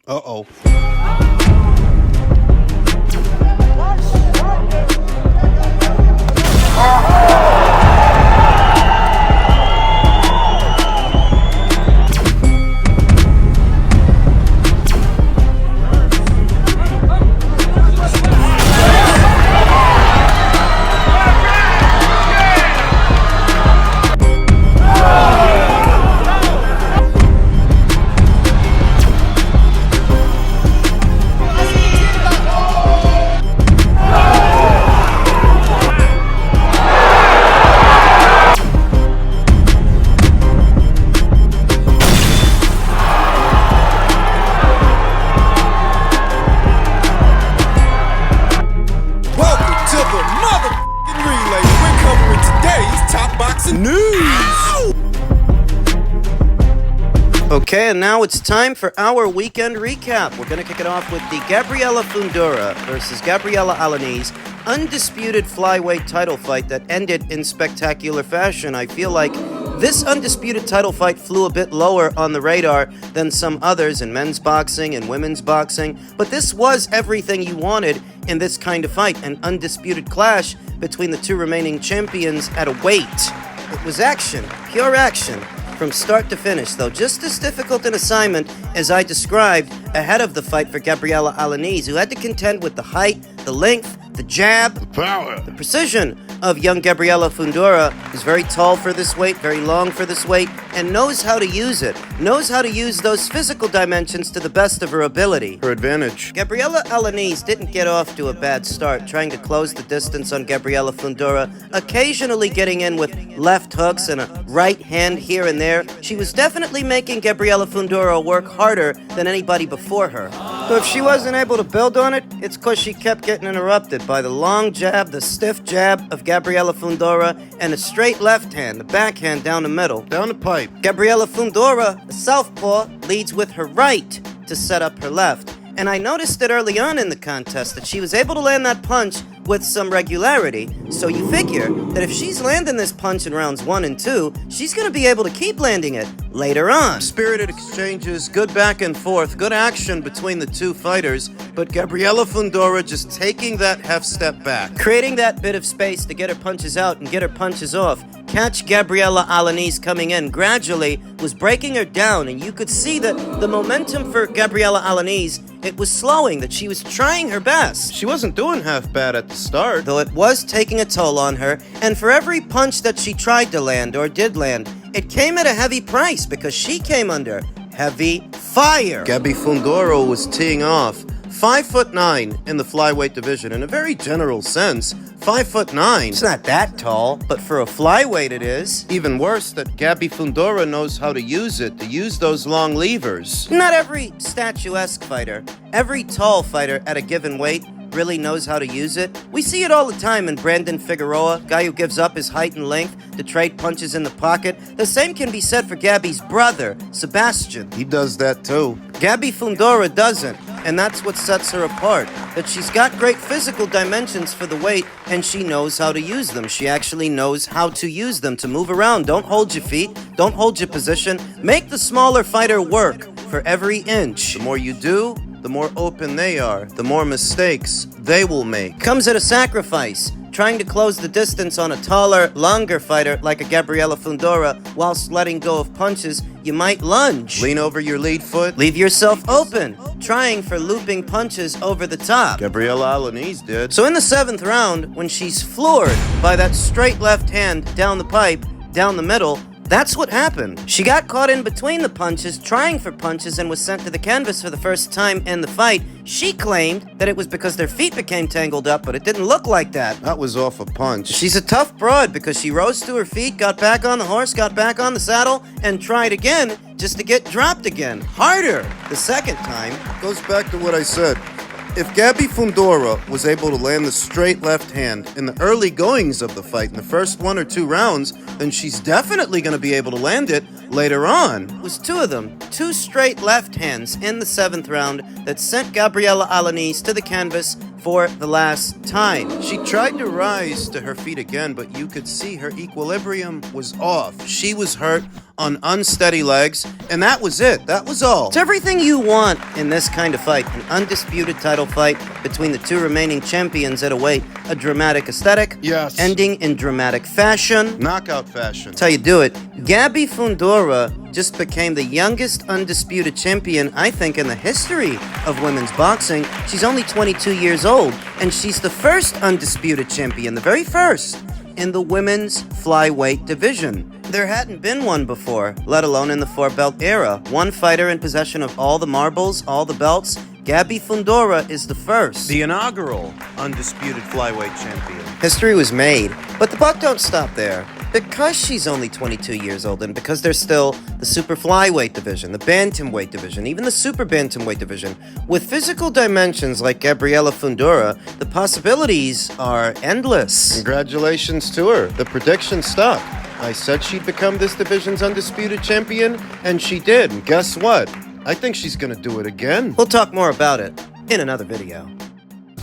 Uh-oh. Okay, and now it's time for our weekend recap. We're going to kick it off with the Gabriella Fundora versus Gabriella Alaniz undisputed flyweight title fight that ended in spectacular fashion. I feel like this undisputed title fight flew a bit lower on the radar than some others in men's boxing and women's boxing, but this was everything you wanted in this kind of fight, an undisputed clash between the two remaining champions at a weight. It was action, pure action, from start to finish, though just as difficult an assignment as I described ahead of the fight for Gabriella Alaniz, who had to contend with the height, the length, the jab, the power, the precision of young Gabriella Fundora, who's very tall for this weight, very long for this weight, and knows how to use it, knows how to use those physical dimensions to the best of her ability. Her advantage. Gabriella Alaniz didn't get off to a bad start, trying to close the distance on Gabriella Fundora, occasionally getting in with left hooks and a right hand here and there. She was definitely making Gabriella Fundora work harder than anybody before her. So if she wasn't able to build on it, it's because she kept getting interrupted by the long jab, the stiff jab of Gabriella Fundora, and a straight left hand, the backhand down the middle. Down the pipe. Gabriella Fundora, the southpaw, leads with her right to set up her left. And I noticed it early on in the contest that she was able to land that punch with some regularity, so you figure that if she's landing this punch in rounds 1 and 2, she's going to be able to keep landing it later on. Spirited exchanges, good back and forth, good action between the two fighters, but Gabriella Fundora just taking that half step back, creating that bit of space to get her punches out and get her punches off. Catch Gabriella Alaniz coming in gradually was breaking her down, and you could see that the momentum for Gabriella Alaniz, it was slowing, that she was trying her best. She wasn't doing half bad at the start, though it was taking a toll on her, and for every punch that she tried to land or did land, it came at a heavy price because she came under heavy fire. Gabby Fundora was teeing off 5'9" in the flyweight division. In a very general sense, 5'9". It's not that tall, but for a flyweight it is. Even worse, that Gabby Fundora knows how to use it, to use those long levers. Not every statuesque fighter, every tall fighter at a given weight really knows how to use it. We see it all the time in Brandon Figueroa, guy who gives up his height and length to trade punches in the pocket. The same can be said for Gabby's brother, Sebastian. He does that too. Gabby Fundora doesn't, and that's what sets her apart, that she's got great physical dimensions for the weight, and she knows how to use them. She actually knows how to use them to move around. Don't hold your feet, don't hold your position. Make the smaller fighter work for every inch. The more you do, the more open they are, the more mistakes they will make. Comes at a sacrifice. Trying to close the distance on a taller, longer fighter like a Gabriella Fundora whilst letting go of punches, you might lunge. Lean over your lead foot. Leave yourself open. Trying for looping punches over the top. Gabriella Alaniz did. So in the 7th round, when she's floored by that straight left hand down the pipe, down the middle, that's what happened. She got caught in between the punches, trying for punches, and was sent to the canvas for the first time in the fight. She claimed that it was because their feet became tangled up, but it didn't look like that. That was off a punch. She's a tough broad because she rose to her feet, got back on the horse, got back on the saddle, and tried again just to get dropped again. Harder the second time. Goes back to what I said. If Gabby Fundora was able to land the straight left hand in the early goings of the fight, in the first 1 or 2 rounds, then she's definitely going to be able to land it later on. It was 2 of them, 2 straight left hands in the 7th round that sent Gabriella Alaniz to the canvas for the last time. She tried to rise to her feet again, but you could see her equilibrium was off. She was hurt on unsteady legs, and that was it. That was all. It's everything you want in this kind of fight. An undisputed title fight between the two remaining champions at a weight. A dramatic aesthetic. Yes. Ending in dramatic fashion. Knockout fashion. That's how you do it. Gabby Fundora just became the youngest undisputed champion, I think, in the history of women's boxing. She's only 22 years old, and she's the first undisputed champion, the very first, in the women's flyweight division. There hadn't been one before, let alone in the four-belt era. One fighter in possession of all the marbles, all the belts. Gabby Fundora is the first. The inaugural undisputed flyweight champion. History was made, but the buck don't stop there. Because she's only 22 years old, and because there's still the super flyweight division, the bantamweight division, even the super bantamweight division, with physical dimensions like Gabriella Fundora, the possibilities are endless. Congratulations to her. The prediction stuck. I said she'd become this division's undisputed champion, and she did. And guess what? I think she's gonna do it again. We'll talk more about it in another video.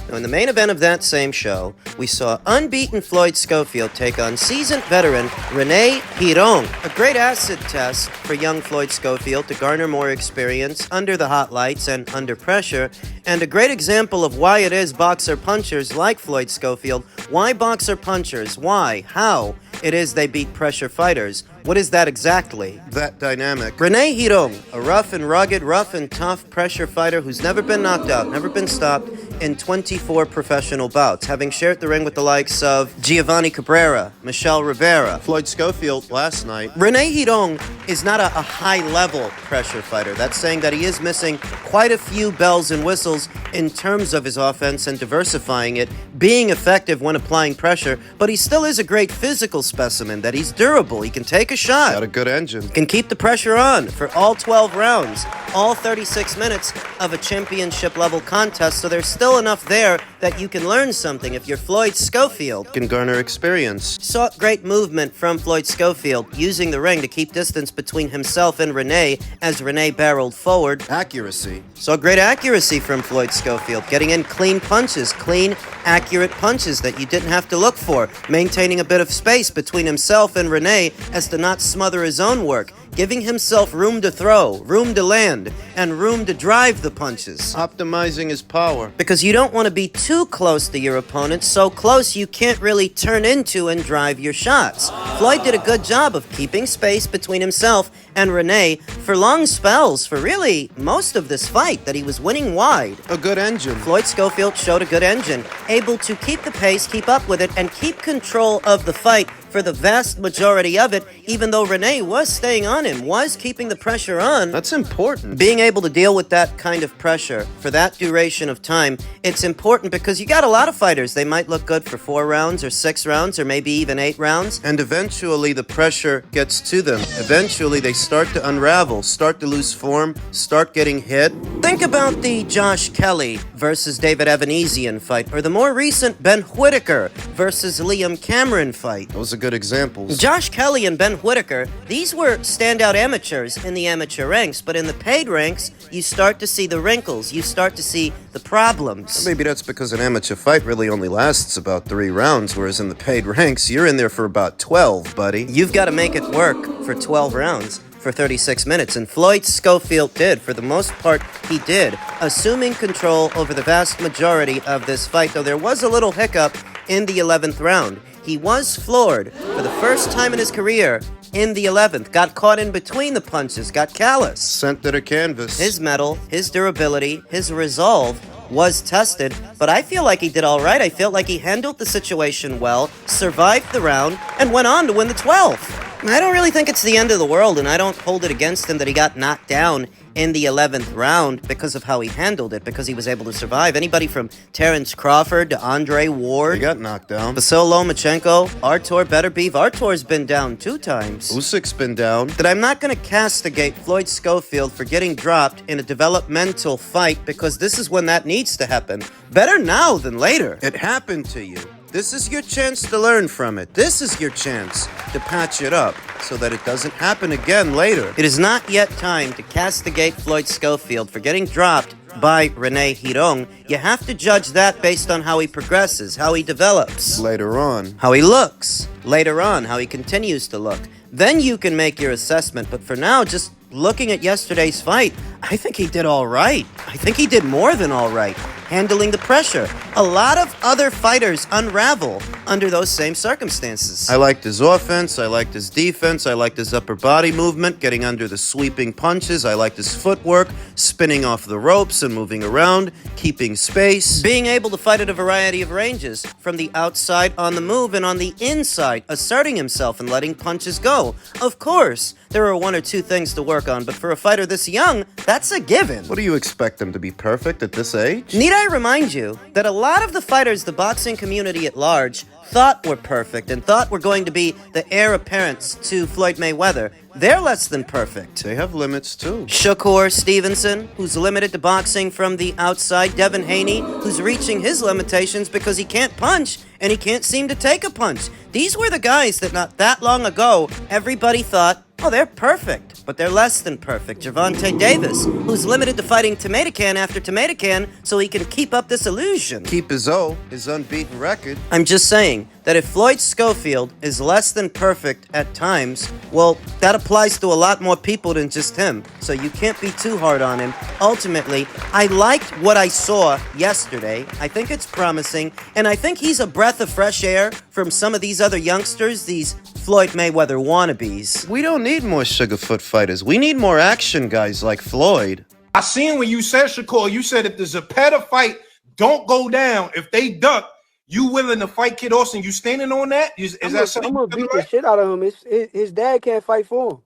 Now, in the main event of that same show, we saw unbeaten Floyd Schofield take on seasoned veteran Rene Giron. A great acid test for young Floyd Schofield to garner more experience under the hot lights and under pressure, and a great example of why it is boxer punchers like Floyd Schofield, why boxer punchers, why, how it is they beat pressure fighters. What is that exactly? That dynamic. Rene Giron, a rough and rugged, rough and tough pressure fighter who's never been knocked out, never been stopped in 24 professional bouts, having shared the ring with the likes of Giovanni Cabrera, Michelle Rivera. Floyd Schofield last night. Rene Giron is not a high-level pressure fighter. That's saying that he is missing quite a few bells and whistles in terms of his offense and diversifying it, being effective when applying pressure, but he still is a great physical specimen, that he's durable, he can take a shot. Got a good engine. Can keep the pressure on for all 12 rounds, all 36 minutes of a championship-level contest, so there's still enough there that you can learn something if you're Floyd Schofield. Can garner experience. Saw great movement from Floyd Schofield, using the ring to keep distance between himself and Rene as Rene barreled forward. Accuracy. Saw great accuracy from Floyd Schofield, getting in clean punches, clean, accurate punches that you didn't have to look for, maintaining a bit of space between himself and Rene as to not smother his own work, giving himself room to throw, room to land, and room to drive the punches. Optimizing his power. Because you don't want to be too close to your opponent, so close you can't really turn into and drive your shots. Floyd did a good job of keeping space between himself and Rene for long spells, for really most of this fight, that he was winning wide. A good engine. Floyd Schofield showed a good engine, able to keep the pace, keep up with it, and keep control of the fight for the vast majority of it, even though Rene was staying on him, was keeping the pressure on. That's important. Being able to deal with that kind of pressure for that duration of time, it's important because you got a lot of fighters. They might look good for 4 rounds or 6 rounds or maybe even 8 rounds. And eventually the pressure gets to them. Eventually they start to unravel, start to lose form, start getting hit. Think about the Josh Kelly versus David Evanesian fight, or the more recent Ben Whitaker versus Liam Cameron fight. Those are good examples. Josh Kelly and Ben Whitaker, these were standout amateurs in the amateur ranks, but in the paid ranks, you start to see the wrinkles, you start to see the problems. Maybe that's because an amateur fight really only lasts about 3 rounds, whereas in the paid ranks, you're in there for about 12, buddy. You've got to make it work for 12 rounds. For 36 minutes, and Floyd Schofield did. For the most part, he did, assuming control over the vast majority of this fight, though there was a little hiccup in the 11th round. He was floored for the first time in his career in the 11th, got caught in between the punches, got callous. Sent to the canvas. His mettle, his durability, his resolve was tested, but I feel like he did all right. I feel like he handled the situation well, survived the round, and went on to win the 12th. I don't really think it's the end of the world, and I don't hold it against him that he got knocked down in the 11th round because of how he handled it, because he was able to survive. Anybody from Terrence Crawford to Andre Ward. He got knocked down. Vasyl Lomachenko, Artur Beterbiev. Artur's been down 2 times. Usyk's been down. That I'm not going to castigate Floyd Schofield for getting dropped in a developmental fight, because this is when that needs to happen. Better now than later. It happened to you. This is your chance to learn from it. This is your chance to patch it up so that it doesn't happen again later. It is not yet time to castigate Floyd Schofield for getting dropped by Rene Giron. You have to judge that based on how he progresses, how he develops. Later on. How he looks. Later on, how he continues to look. Then you can make your assessment, but for now, just looking at yesterday's fight, I think he did all right. I think he did more than all right, handling the pressure. A lot of other fighters unravel under those same circumstances. I liked his offense, I liked his defense, I liked his upper body movement, getting under the sweeping punches, I liked his footwork, spinning off the ropes and moving around, keeping space. Being able to fight at a variety of ranges, from the outside on the move and on the inside, asserting himself and letting punches go. Of course, there are one or two things to work on, but for a fighter this young, that's a given. What do you expect them to be perfect at this age? Need I remind you that a lot of the fighters the boxing community at large thought were perfect and thought were going to be the heir apparents to Floyd Mayweather. They're less than perfect. They have limits too. Shakur Stevenson, who's limited to boxing from the outside. Devin Haney, who's reaching his limitations because he can't punch and he can't seem to take a punch. These were the guys that not that long ago, everybody thought, oh, they're perfect, but they're less than perfect. Gervonta Davis, who's limited to fighting tomato can after tomato can so he can keep up this illusion. Keep his unbeaten record. I'm just saying that if Floyd Schofield is less than perfect at times, well, that applies to a lot more people than just him, so you can't be too hard on him. Ultimately, I liked what I saw yesterday. I think it's promising, and I think he's a breath of fresh air from some of these other youngsters, these Floyd Mayweather wannabes. We don't need more Sugarfoot fighters. We need more action guys like Floyd. I seen when you said, Shakur, you said if the Zepeda fight don't go down, if they duck, you willing to fight Kid Austin? You standing on that? Is that something? I'm gonna beat the shit out of him. His dad can't fight for him.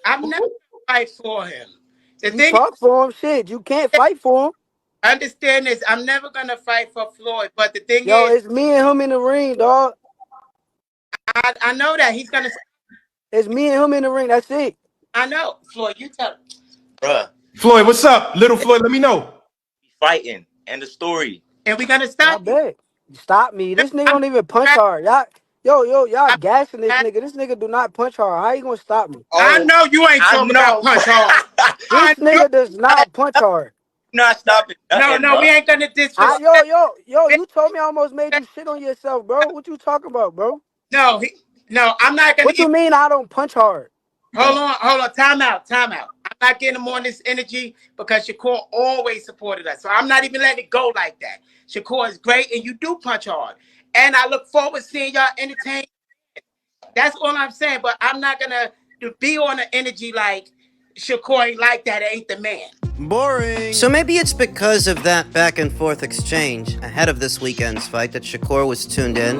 I'm never gonna fight for him. The You thing talk for him, shit. You can't fight for him. understand this, I'm never gonna fight for Floyd. But the thing Yo, is, it's me and him in the ring, dog. I know that he's gonna. It's me and him in the ring. That's it. I know, Floyd. You tell him. Bruh, Floyd, what's up? Little Floyd, let me know. fighting and the story. And we're gonna I stop you. bet. Stop me. This nigga don't even punch hard. Y'all gassing this nigga. This nigga do not punch hard. How you gonna stop me? I know you ain't talking about punch hard. This nigga does not punch hard. Not stopping. No, we ain't gonna disrespect. Yo, you told me I almost made you shit on yourself, bro. What you talking about, bro? No, I'm not gonna. What you mean I don't punch hard? Hold on. Time out. I'm not getting him on this energy because Shakur always supported us. So I'm not even letting it go like that. Shakur is great and you do punch hard. And I look forward to seeing y'all entertain. That's all I'm saying. But I'm not gonna be on the energy like Shakur ain't like that. It ain't the man. Boring. So maybe it's because of that back and forth exchange ahead of this weekend's fight that Shakur was tuned in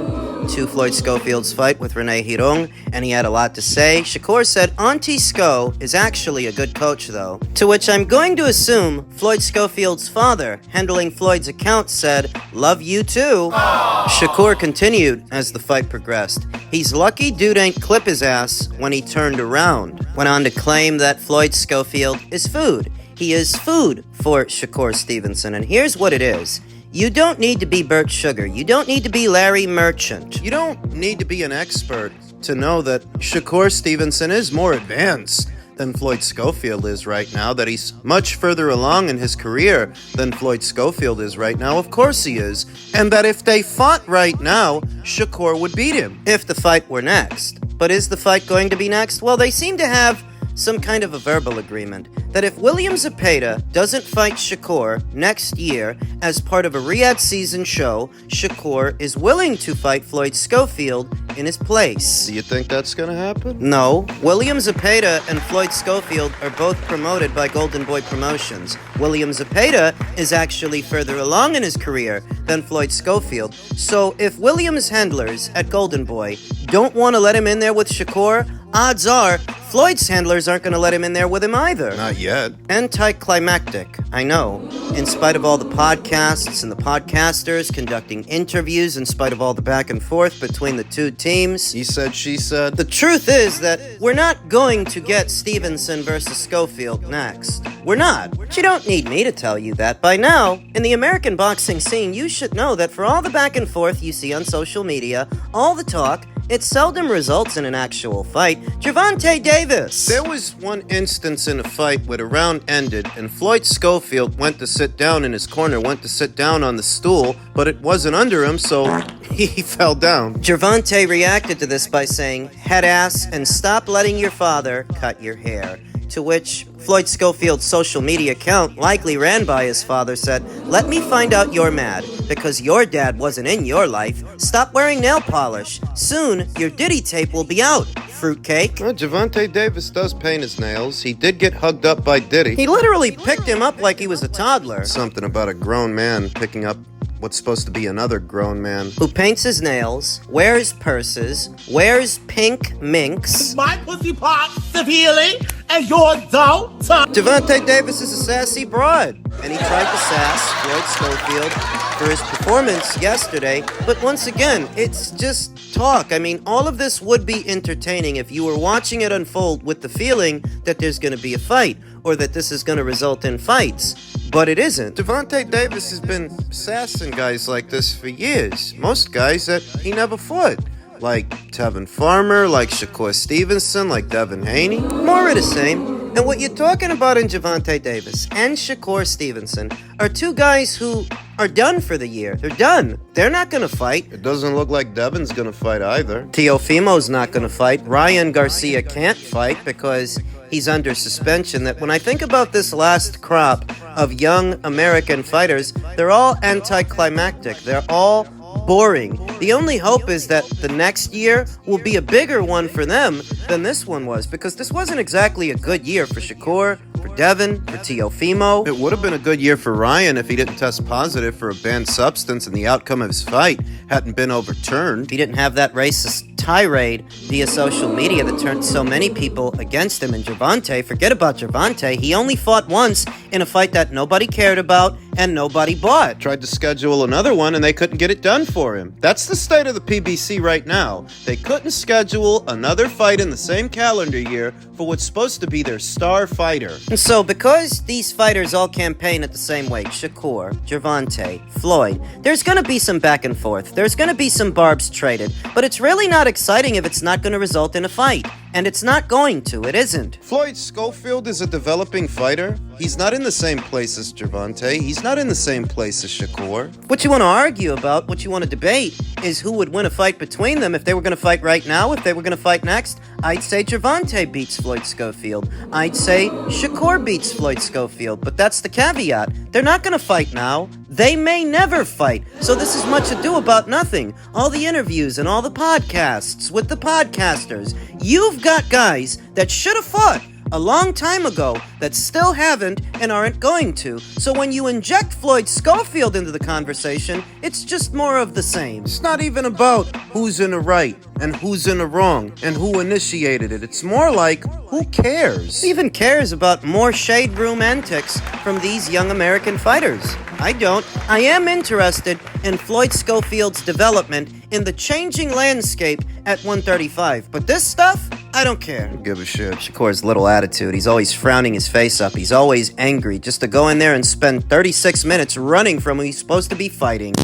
to Floyd Schofield's fight with Rene Giron, and he had a lot to say. Shakur said Auntie Sco is actually a good coach, though. To which I'm going to assume Floyd Schofield's father, handling Floyd's account, said, "Love you too." Shakur continued as the fight progressed. He's lucky dude ain't clip his ass when he turned around. Went on to claim that Floyd Schofield is food. He is food for Shakur Stevenson, and here's what it is. You don't need to be Bert Sugar. You don't need to be Larry Merchant. You don't need to be an expert to know that Shakur Stevenson is more advanced than Floyd Schofield is right now, that he's much further along in his career than Floyd Schofield is right now. Of course he is. And that if they fought right now, Shakur would beat him. If the fight were next. But is the fight going to be next? Well, they seem to have some kind of a verbal agreement that if William Zepeda doesn't fight Shakur next year as part of a Riyadh season show, Shakur is willing to fight Floyd Schofield in his place. Do you think that's gonna happen? No. William Zepeda and Floyd Schofield are both promoted by Golden Boy Promotions. William Zepeda is actually further along in his career than Floyd Schofield. So if William's handlers at Golden Boy don't want to let him in there with Shakur, odds are Floyd's handlers aren't going to let him in there with him either. Not yet. Anticlimactic, I know. In spite of all the podcasts and the podcasters conducting interviews, in spite of all the back and forth between the two teams. He said, she said. The truth is that we're not going to get Stevenson versus Schofield next. We're not. But you don't need me to tell you that. By now, in the American boxing scene, you should know that for all the back and forth you see on social media, all the talk, it seldom results in an actual fight. Gervonta Davis. There was one instance in a fight where the round ended and Floyd Schofield went to sit down in his corner, went to sit down on the stool, but it wasn't under him, so he fell down. Gervonta reacted to this by saying, head ass, and stop letting your father cut your hair. To which Floyd Schofield's social media account, likely ran by his father, said, let me find out you're mad, because your dad wasn't in your life. Stop wearing nail polish. Soon, your Diddy tape will be out, fruitcake. Well, Gervonta Davis does paint his nails. He did get hugged up by Diddy. He literally picked him up like he was a toddler. Something about a grown man picking up what's supposed to be another grown man. Who paints his nails, wears purses, wears pink minks. My pussy part severely, and yours don't. Gervonta Davis is a sassy broad, and he tried to sass Floyd Schofield for his performance yesterday. But once again, it's just talk. I mean, all of this would be entertaining if you were watching it unfold with the feeling that there's going to be a fight, or that this is going to result in fights. But it isn't. Gervonta Davis has been sassing guys like this for years. Most guys that he never fought. Like Tevin Farmer, like Shakur Stevenson, like Devin Haney. More of the same. And what you're talking about in Gervonta Davis and Shakur Stevenson are two guys who are done for the year. They're done. They're not going to fight. It doesn't look like Devin's going to fight either. Teofimo's not going to fight. Ryan Garcia can't fight because he's under suspension. That when I think about this last crop of young American fighters, they're all anticlimactic. They're all boring. The only hope is that the next year will be a bigger one for them than this one was, because this wasn't exactly a good year for Shakur, for Devin, for Teofimo. It would have been a good year for Ryan if he didn't test positive for a banned substance and the outcome of his fight hadn't been overturned. If he didn't have that racist tirade via social media that turned so many people against him. And Gervonta, forget about Gervonta, he only fought once in a fight that nobody cared about and nobody bought. Tried to schedule another one and they couldn't get it done for him. That's the state of the PBC right now. They couldn't schedule another fight in the same calendar year for what's supposed to be their star fighter. And so because these fighters all campaign at the same weight, Shakur, Gervonta, Floyd, there's going to be some back and forth. There's going to be some barbs traded. But it's really not exciting if it's not going to result in a fight. And it's not going to. It isn't. Floyd Schofield is a developing fighter. He's not in the same place as Gervonta. He's not in the same place as Shakur. What you want to argue about, what you want to debate, is who would win a fight between them. If they were going to fight right now, if they were going to fight next, I'd say Gervonta beats Floyd Schofield. I'd say Shakur beats Floyd Schofield. But that's the caveat. They're not going to fight now. They may never fight. So this is much ado about nothing. All the interviews and all the podcasts with the podcasters. You've got guys that should have fought a long time ago that still haven't and aren't going to. So when you inject Floyd Schofield into the conversation, it's just more of the same. It's not even about who's in the right and who's in the wrong and who initiated it. It's more like, who cares? Who even cares about more shade room antics from these young American fighters? I don't. I am interested in Floyd Schofield's development in the changing landscape at 135. But this stuff, I don't care. Don't give a shit. Shakur's little attitude. He's always frowning his face up. He's always angry just to go in there and spend 36 minutes running from who he's supposed to be fighting.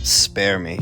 Spare me.